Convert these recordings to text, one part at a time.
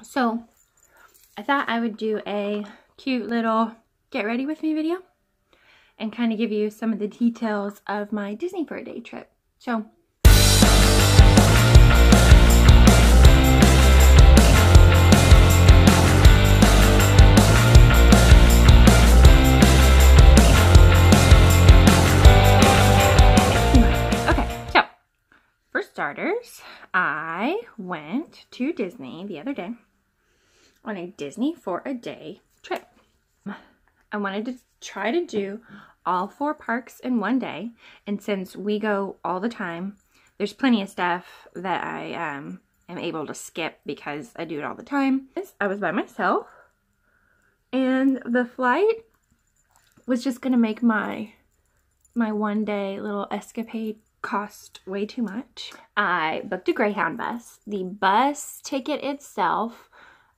So I thought I would do a cute little get ready with me video and kind of give you some of the details of my Disney for a day trip. So for starters, I went to Disney the other day on a Disney for a day trip. I wanted to try to do all 4 parks in one day, and since we go all the time, there's plenty of stuff that I am able to skip because I do it all the time. I was by myself, and the flight was just gonna make my one day little escapade cost way too much. I booked a Greyhound bus. The bus ticket itself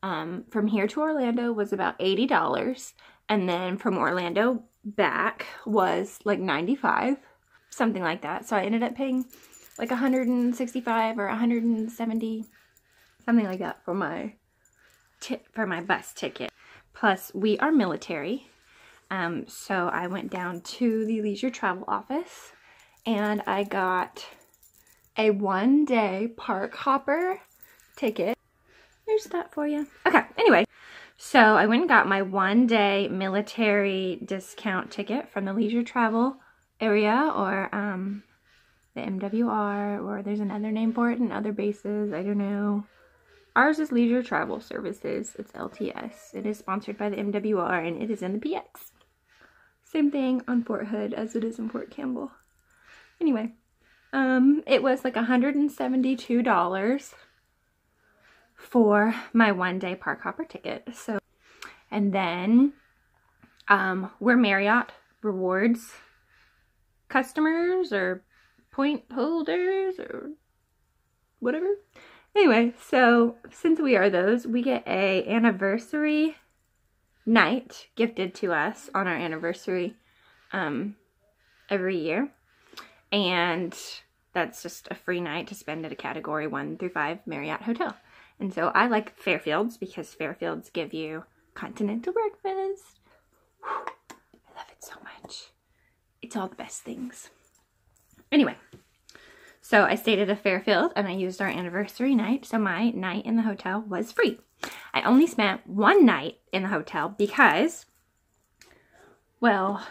from here to Orlando was about $80, and then from Orlando back was like $95, something like that. So I ended up paying like $165 or $170, something like that for my bus ticket. Plus we are military, so I went down to the leisure travel office and I got a 1-day park hopper ticket. There's that for you. Okay, anyway, so I went and got my 1-day military discount ticket from the leisure travel area, or the MWR, or there's another name for it in other bases, I don't know. Ours is Leisure Travel Services. It's LTS. It is sponsored by the MWR, and it is in the PX. Same thing on Fort Hood as it is in Fort Campbell. Anyway, it was like $172 for my 1-day park hopper ticket. So, and then we're Marriott Rewards customers or point holders or whatever. Anyway, so since we are those, we get a anniversary night gifted to us on our anniversary every year. And that's just a free night to spend at a category 1 through 5 Marriott hotel. And so I like Fairfields because Fairfields give you continental breakfast. Whew, I love it so much. It's all the best things. Anyway, so I stayed at a Fairfield and I used our anniversary night. So my night in the hotel was free. I only spent 1 night in the hotel because, well,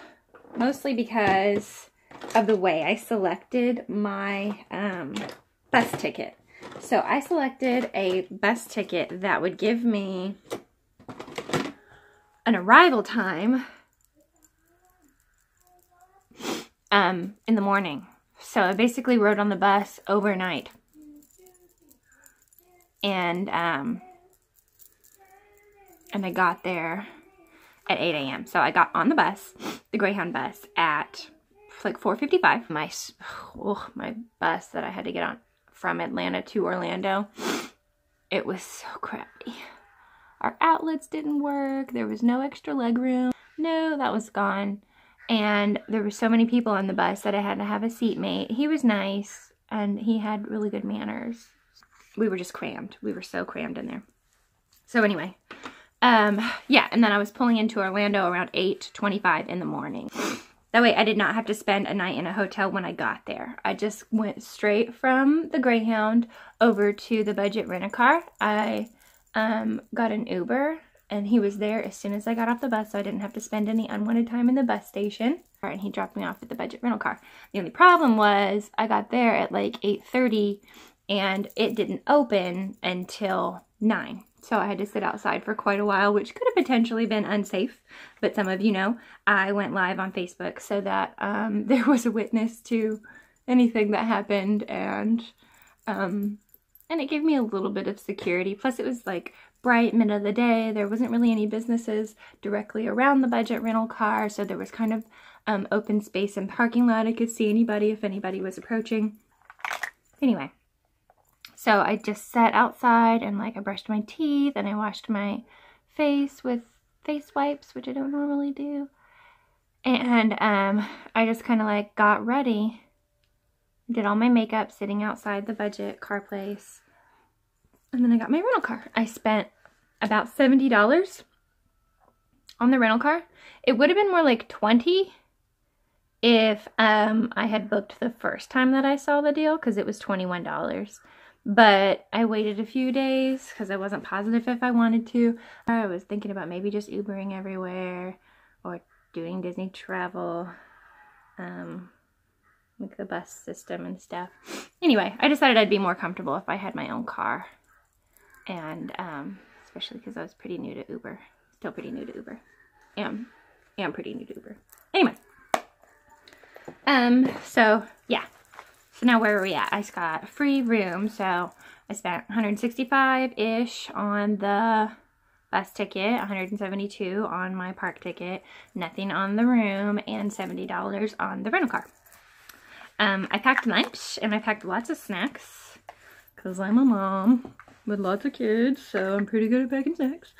mostly because of the way I selected my bus ticket. So I selected a bus ticket that would give me an arrival time in the morning. So I basically rode on the bus overnight. And I got there at 8 a.m. So I got on the bus, the Greyhound bus, at like 4:55. My bus that I had to get on from Atlanta to Orlando, it was so crappy. Our outlets didn't work. There was no extra leg room. No, that was gone. And there were so many people on the bus that I had to have a seatmate. He was nice and he had really good manners. We were just crammed. We were so crammed in there. So anyway, yeah, and then I was pulling into Orlando around 8:25 in the morning. That way I did not have to spend a night in a hotel when I got there. I just went straight from the Greyhound over to the budget rent-a-car. I got an Uber and he was there as soon as I got off the bus, so I didn't have to spend any unwanted time in the bus station. And he dropped me off at the budget rental car. The only problem was I got there at like 8:30 and it didn't open until 9. So I had to sit outside for quite a while, which could have potentially been unsafe. But some of you know, I went live on Facebook so that there was a witness to anything that happened, and it gave me a little bit of security. Plus it was like bright, middle of the day. There wasn't really any businesses directly around the budget rental car, so there was kind of open space and parking lot. I could see anybody if anybody was approaching. Anyway. So I just sat outside and like I brushed my teeth and I washed my face with face wipes, which I don't normally do. And I just kind of like got ready, did all my makeup sitting outside the budget car place. And then I got my rental car. I spent about $70 on the rental car. It would have been more like $20 if I had booked the first time that I saw the deal, because it was $21. But I waited a few days because I wasn't positive if I wanted to. I was thinking about maybe just Ubering everywhere or doing Disney travel, like the bus system and stuff. Anyway, I decided I'd be more comfortable if I had my own car. And especially because I was pretty new to Uber. Still pretty new to Uber. Am pretty new to Uber. Anyway. So yeah. So now where are we at? I got a free room, so I spent $165-ish on the bus ticket, $172 on my park ticket, nothing on the room, and $70 on the rental car. I packed lunch, and I packed lots of snacks, because I'm a mom with lots of kids, so I'm pretty good at packing snacks.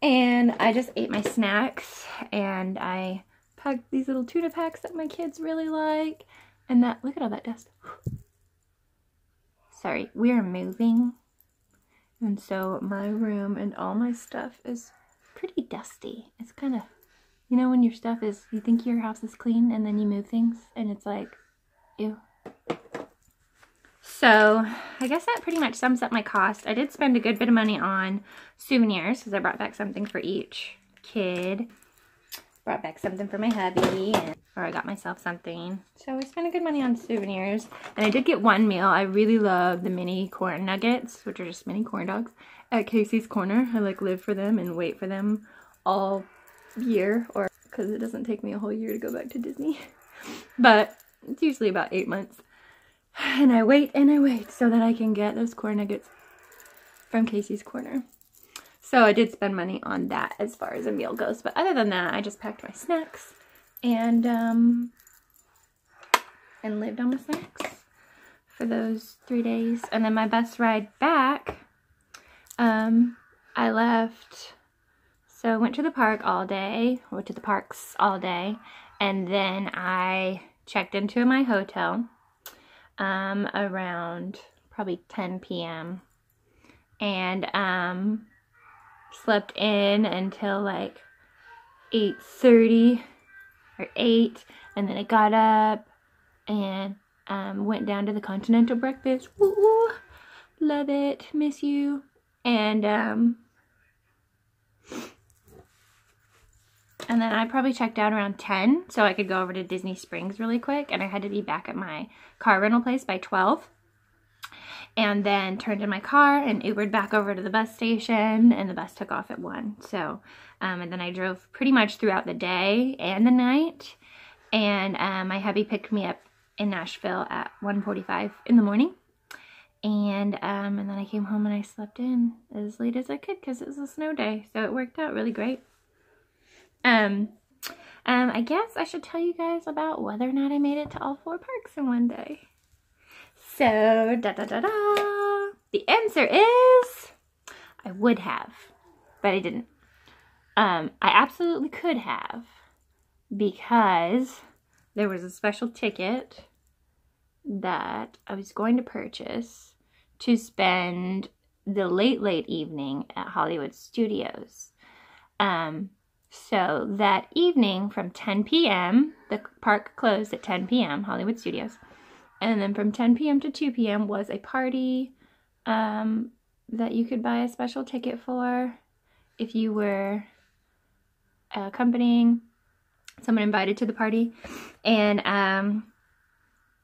And I just ate my snacks, and I packed these little tuna packs that my kids really like. And that, look at all that dust. Sorry, we are moving. And so my room and all my stuff is pretty dusty. It's kind of, you know, when your stuff is, you think your house is clean and then you move things and it's like, ew. So I guess that pretty much sums up my cost. I did spend a good bit of money on souvenirs because I brought back something for each kid. Brought back something for my hubby, or I got myself something. So we spent a good money on souvenirs. And I did get one meal. I really love the mini corn nuggets, which are just mini corn dogs, at Casey's Corner. I like live for them and wait for them all year, or because it doesn't take me a whole year to go back to Disney. But it's usually about 8 months. And I wait so that I can get those corn nuggets from Casey's Corner. So I did spend money on that as far as a meal goes. But other than that, I just packed my snacks and lived on my snacks for those 3 days. And then my bus ride back, I left, so I went to the park all day, went to the parks all day, and then I checked into my hotel around probably 10 p.m. and slept in until like 8:30 or 8, and then I got up and went down to the Continental Breakfast. Woo, love it, miss you. And then I probably checked out around 10 so I could go over to Disney Springs really quick, and I had to be back at my car rental place by 12. And then turned in my car and Ubered back over to the bus station, and the bus took off at 1. So, and then I drove pretty much throughout the day and the night. And my hubby picked me up in Nashville at 1:45 in the morning. And then I came home and I slept in as late as I could because it was a snow day. So it worked out really great. I guess I should tell you guys about whether or not I made it to all 4 parks in one day. So, the answer is, I would have, but I didn't. I absolutely could have, because there was a special ticket that I was going to purchase to spend the late evening at Hollywood Studios. So that evening from 10 p.m., the park closed at 10 p.m., Hollywood Studios. And then from 10 p.m. to 2 p.m. was a party that you could buy a special ticket for if you were accompanying someone invited to the party. And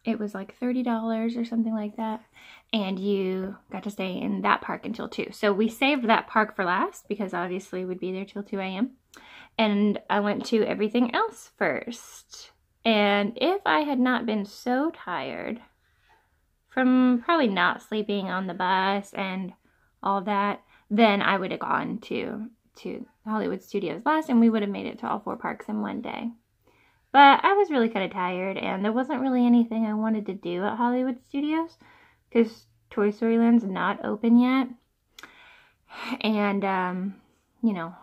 it was like $30 or something like that. And you got to stay in that park until 2. So we saved that park for last because obviously we'd be there till 2 a.m. And I went to everything else first. And if I had not been so tired from probably not sleeping on the bus and all that, then I would have gone to Hollywood Studios last, and we would have made it to all 4 parks in one day. But I was really kind of tired, and there wasn't really anything I wanted to do at Hollywood Studios because Toy Story Land's not open yet. And, you know,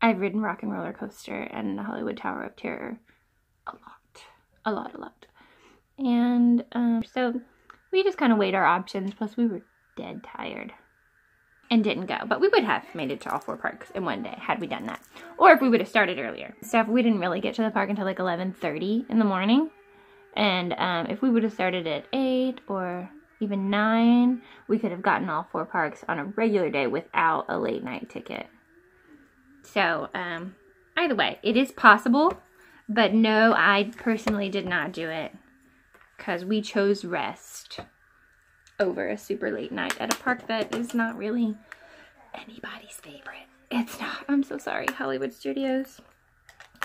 I've ridden Rock and Roller Coaster and the Hollywood Tower of Terror a lot. And so we just kind of weighed our options, plus we were dead tired. and didn't go. But we would have made it to all 4 parks in one day had we done that. Or if we would have started earlier. So we didn't really get to the park until like 11:30 in the morning. And if we would have started at 8 or even 9, we could have gotten all 4 parks on a regular day without a late night ticket. So either way, it is possible. But no, I personally did not do it. Because we chose rest over a super late night at a park that is not really anybody's favorite. It's not. I'm so sorry, Hollywood Studios.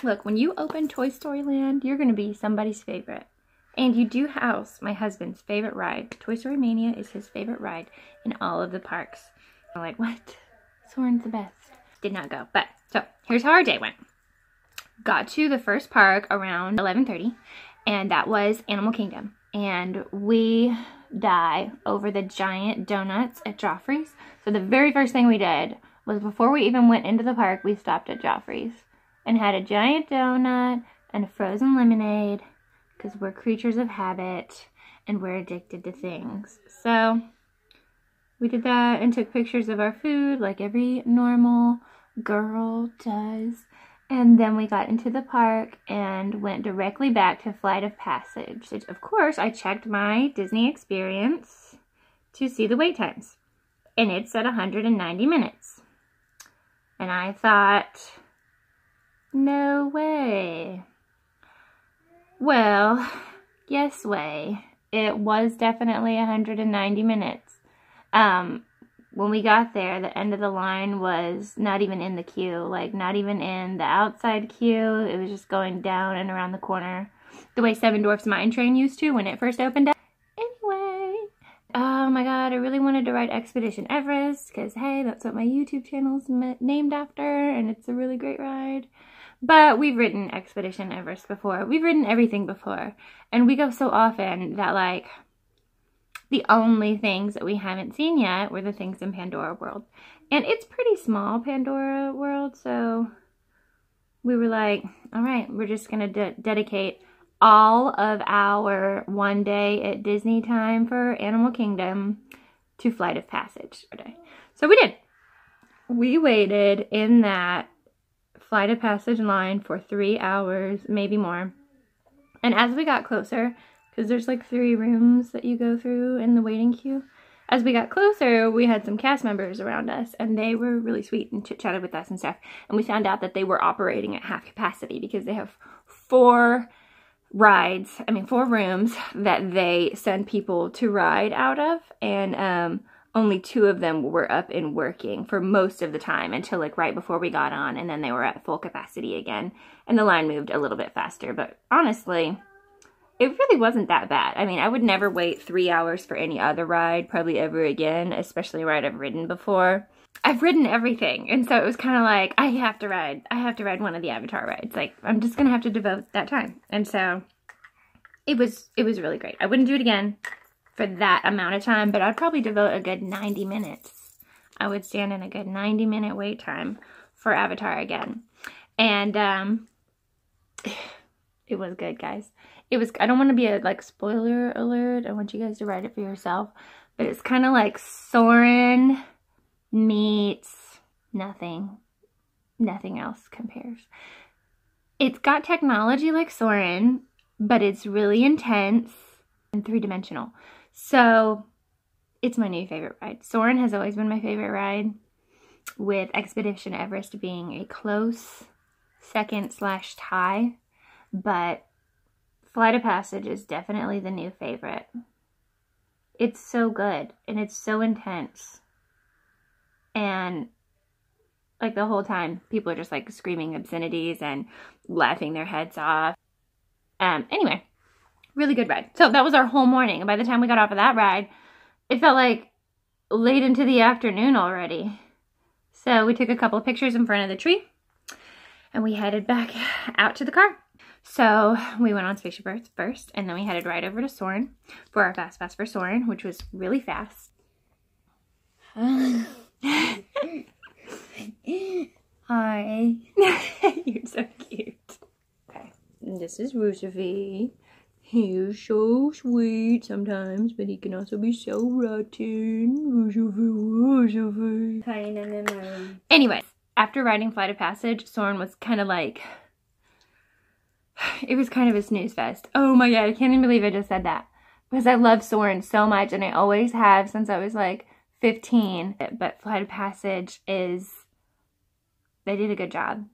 Look, when you open Toy Story Land, you're going to be somebody's favorite. And you do house my husband's favorite ride. Toy Story Mania is his favorite ride in all of the parks. I'm like, what? Soarin's the best. Did not go. But, so, here's how our day went. Got to the first park around 11:30, and that was Animal Kingdom. And we die over the giant donuts at Joffrey's. So the very first thing we did was before we even went into the park, we stopped at Joffrey's and had a giant donut and a frozen lemonade because we're creatures of habit and we're addicted to things. So we did that and took pictures of our food like every normal girl does. And then we got into the park and went directly back to Flight of Passage. Of course, I checked my Disney experience to see the wait times. And it said 190 minutes. And I thought, no way. Well, yes way. It was definitely 190 minutes. When we got there, the end of the line was not even in the queue. Like, not even in the outside queue. It was just going down and around the corner. The way Seven Dwarfs Mine Train used to when it first opened up. Anyway. Oh my god, I really wanted to ride Expedition Everest. Because, hey, that's what my YouTube channel is named after. And it's a really great ride. But we've ridden Expedition Everest before. We've ridden everything before. And we go so often that, like, the only things that we haven't seen yet were the things in Pandora World. And it's pretty small, Pandora World, so we were like, all right, we're just going to dedicate all of our one day at Disney time for Animal Kingdom to Flight of Passage today. So we did. We waited in that Flight of Passage line for 3 hours, maybe more. And as we got closer, because there's like 3 rooms that you go through in the waiting queue. As we got closer, we had some cast members around us, and they were really sweet and chit-chatted with us and stuff. And we found out that they were operating at half capacity because they have 4 rooms that they send people to ride out of. And only 2 of them were up and working for most of the time until like right before we got on. And then they were at full capacity again. And the line moved a little bit faster. But honestly, it really wasn't that bad. I mean, I would never wait 3 hours for any other ride, probably ever again, especially a ride I've ridden before. I've ridden everything, and so it was kind of like, I have to ride one of the Avatar rides. Like, I'm just going to have to devote that time. And so, it was really great. I wouldn't do it again for that amount of time, but I'd probably devote a good 90 minutes. I would stand in a good 90-minute wait time for Avatar again. And, it was good, guys. It was, I don't want to be a, like, spoiler alert. I want you guys to ride it for yourself. But it's kind of like Soarin' meets nothing. Nothing else compares. It's got technology like Soarin', but it's really intense and 3-dimensional. So, it's my new favorite ride. Soarin' has always been my favorite ride, with Expedition Everest being a close second/tie. But Flight of Passage is definitely the new favorite. It's so good, and it's so intense. And, like, the whole time, people are just, like, screaming obscenities and laughing their heads off. Anyway, really good ride. So, that was our whole morning. And by the time we got off of that ride, it felt like late into the afternoon already. So, we took a couple of pictures in front of the tree, and we headed back out to the car. So, we went on Spaceship Earth first, and then we headed right over to Soarin' for our Fast Pass for Soarin', which was really fast. Hi. You're so cute. Okay, and this is Roosevelt. He's so sweet sometimes, but he can also be so rotten. Anyway, after riding Flight of Passage, Soren was kind of like, it was kind of a snooze fest. Oh my god, I can't even believe I just said that. Because I love Soren so much, and I always have since I was like 15. But Flight of Passage is, they did a good job.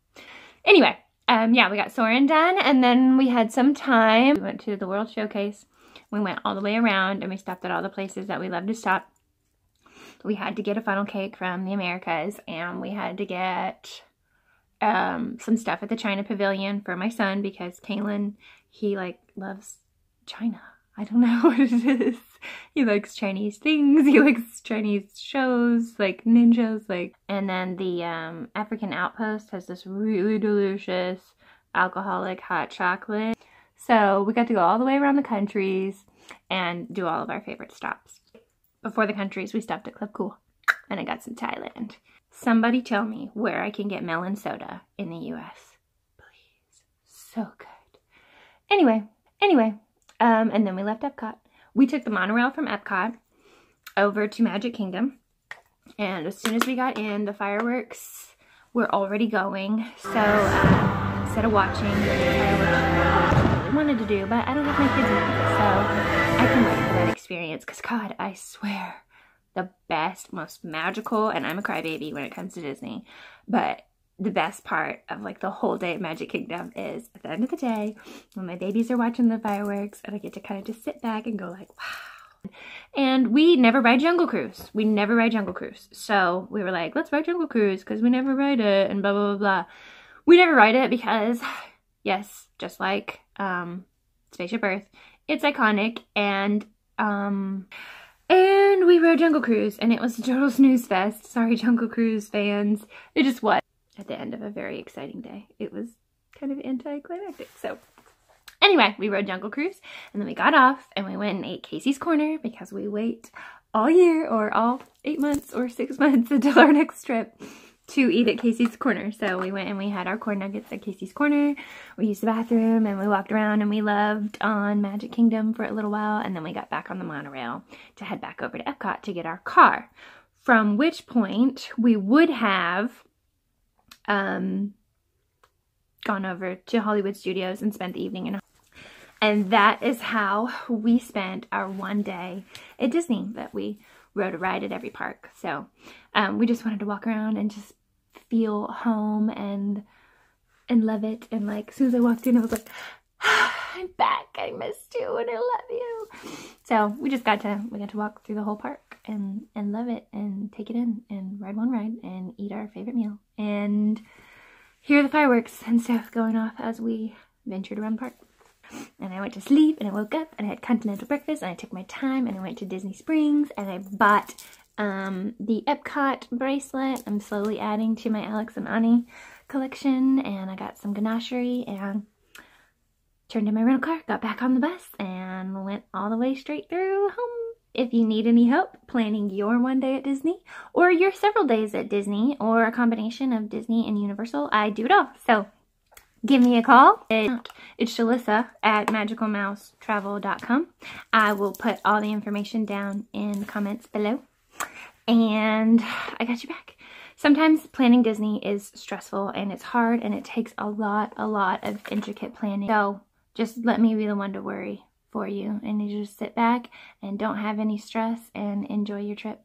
Anyway, yeah, we got Soren done, and then we had some time. We went to the World Showcase. We went all the way around, and we stopped at all the places that we love to stop. We had to get a funnel cake from the Americas, and we had to get some stuff at the China Pavilion for my son, because Kalen, he like loves China. I don't know what it is. He likes Chinese things. He likes Chinese shows, like ninjas, like. And then the African Outpost has this really delicious alcoholic hot chocolate. So we got to go all the way around the countries and do all of our favorite stops. Before the countries, we stopped at Club Cool, and I got some Thailand. Somebody tell me where I can get melon soda in the US. Please. So good. Anyway. And then we left Epcot. We took the monorail from Epcot over to Magic Kingdom. And as soon as we got in, the fireworks were already going. So instead of watching the fireworks, I really wanted to do, but I don't have my kids with me, so I can wait for that experience. Because God, I swear, the best, most magical, and I'm a crybaby when it comes to Disney, but the best part of like the whole day at Magic Kingdom is at the end of the day when my babies are watching the fireworks and I get to kind of just sit back and go like, wow. And we never ride Jungle Cruise. We never ride Jungle Cruise. So we were like, let's ride Jungle Cruise because we never ride it and blah, blah, blah, blah. We never ride it because, yes, just like Spaceship Earth, it's iconic, and we rode Jungle Cruise, and it was a total snooze fest. Sorry, Jungle Cruise fans. It just was. At the end of a very exciting day. It was kind of anticlimactic. So anyway, we rode Jungle Cruise, and then we got off and we went and ate Casey's Corner, because we wait all year or all 8 months or 6 months until our next trip to eat at Casey's Corner. So we went and we had our corn nuggets at Casey's Corner. We used the bathroom and we walked around and we loved on Magic Kingdom for a little while, and then we got back on the monorail to head back over to Epcot to get our car. From which point we would have gone over to Hollywood Studios and spent the evening and that is how we spent our one day at Disney, that we rode a ride at every park. So we just wanted to walk around and just feel home and love it. And like as soon as I walked in, I was like, I'm back, I missed you and I love you. So we got to walk through the whole park and love it and take it in and ride one ride and eat our favorite meal and hear the fireworks and stuff going off as we ventured around the park. And I went to sleep and I woke up and I had continental breakfast and I took my time and I went to Disney Springs and I bought the Epcot bracelet. I'm slowly adding to my Alex and Ani collection, and I got some ganachery and turned in my rental car, got back on the bus, and went all the way straight through home. If you need any help planning your one day at Disney, or your several days at Disney, or a combination of Disney and Universal, I do it all. So give me a call. It's shalyssa at magicalmousetravel.com. I will put all the information down in the comments below, and I got you back. Sometimes planning Disney is stressful and it's hard and it takes a lot of intricate planning. So just let me be the one to worry for you, and you just sit back and don't have any stress and enjoy your trip.